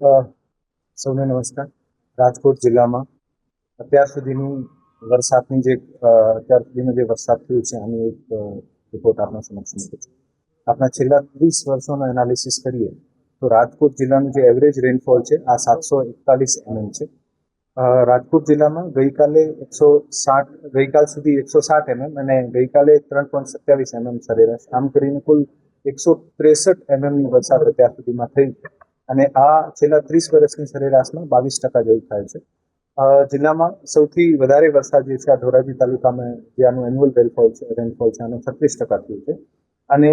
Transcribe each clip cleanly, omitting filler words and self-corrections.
અ, સૌને નમસ્કાર. રાજકોટ જિલ્લામાં અત્યાર સુધીની વરસાદની જે અત્યાર સુધીનો જે વરસાદ થયો છે આની એક રિપોર્ટ આપણા સમક્ષ મૂકું છું. આપણા છેલ્લા 30 વર્ષોનો એનાલિસિસ કરીએ તો રાજકોટ જિલ્લાનું જે એવરેજ રેનફોલ છે આ 741 mm છે. રાજકોટ જિલ્લામાં ગઈકાલ સુધી 160 mm અને ગઈકાલે 3.27 mm સરેરાશ, આમ કરીને કુલ 163 mm ની વરસાદ અત્યાર સુધીમાં થઈ છે અને આ છેલ્લા 30 વર્ષની સરેરાશમાં 22% જેવું થાય છે. જિલ્લામાં સૌથી વધારે વરસાદ જે છે આ ધોરાજી તાલુકામાં જે આનું એન્યુઅલ રેનફોલ છે આનું 36% થયું છે અને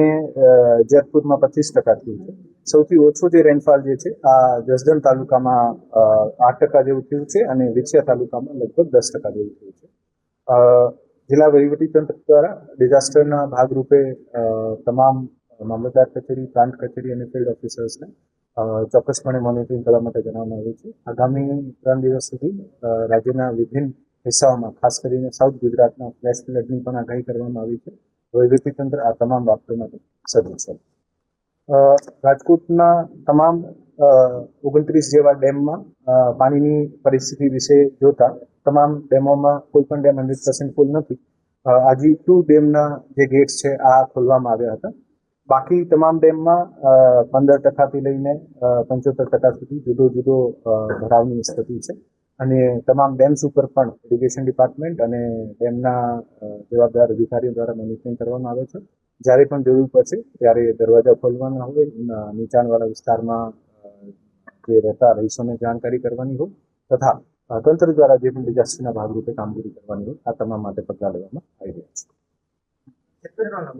જેતપુરમાં 25% થયું છે. સૌથી ઓછો જે રેનફોલ જે છે આ જસદણ તાલુકામાં 8% જેવું થયું છે અને વિછિયા તાલુકામાં લગભગ 10% જેવું થયું છે. જિલ્લા વહીવટીતંત્ર દ્વારા ડિઝાસ્ટરના ભાગરૂપે તમામ મામલતદાર કચેરી, પ્રાંત કચેરી અને ફિલ્ડ ઓફિસર્સને ચોક્કસપણે મોનિટરિંગ કરવા માટે જણાવવામાં આવ્યું છે. આગામી 3 દિવસ સુધી રાજ્યના વિભિન્ન હિસ્સાઓમાં, ખાસ કરીને સાઉથ ગુજરાતના ફ્લેશ ફ્લડની પણ આગાહી કરવામાં આવી છે. વહીવટીતંત્ર આ તમામ બાબતો માટે સજ્જ છે. રાજકોટના તમામ 29 જેવા ડેમમાં પાણીની પરિસ્થિતિ વિશે જોતા તમામ ડેમોમાં કોઈ પણ ડેમ 100% ફૂલ નથી. આજી 2 ડેમના જે ગેટ્સ છે આ ખોલવામાં આવ્યા હતા. બાકી તમામ ડેમમાં 15%થી લઈને 75% સુધી જુદો ભરાવની સ્થિતિ છે અને તમામ ડેમ્સ ઉપર પણ ઇરિગેશન ડિપાર્ટમેન્ટ અને ડેમના જવાબદાર અધિકારીઓ દ્વારા મોનિટરિંગ કરવામાં આવે છે. જ્યારે પણ જરૂર પડશે ત્યારે દરવાજા ખોલવાના હોય, નીચાણવાળા વિસ્તારમાં જે રહેતા રહીશોને જાણકારી કરવાની હોય તથા તંત્ર દ્વારા જે પણ ડિઝાસ્ટરના ભાગરૂપે કામગીરી કરવાની હોય આ તમામ માટે પગલાં લેવામાં આવી રહ્યા છે.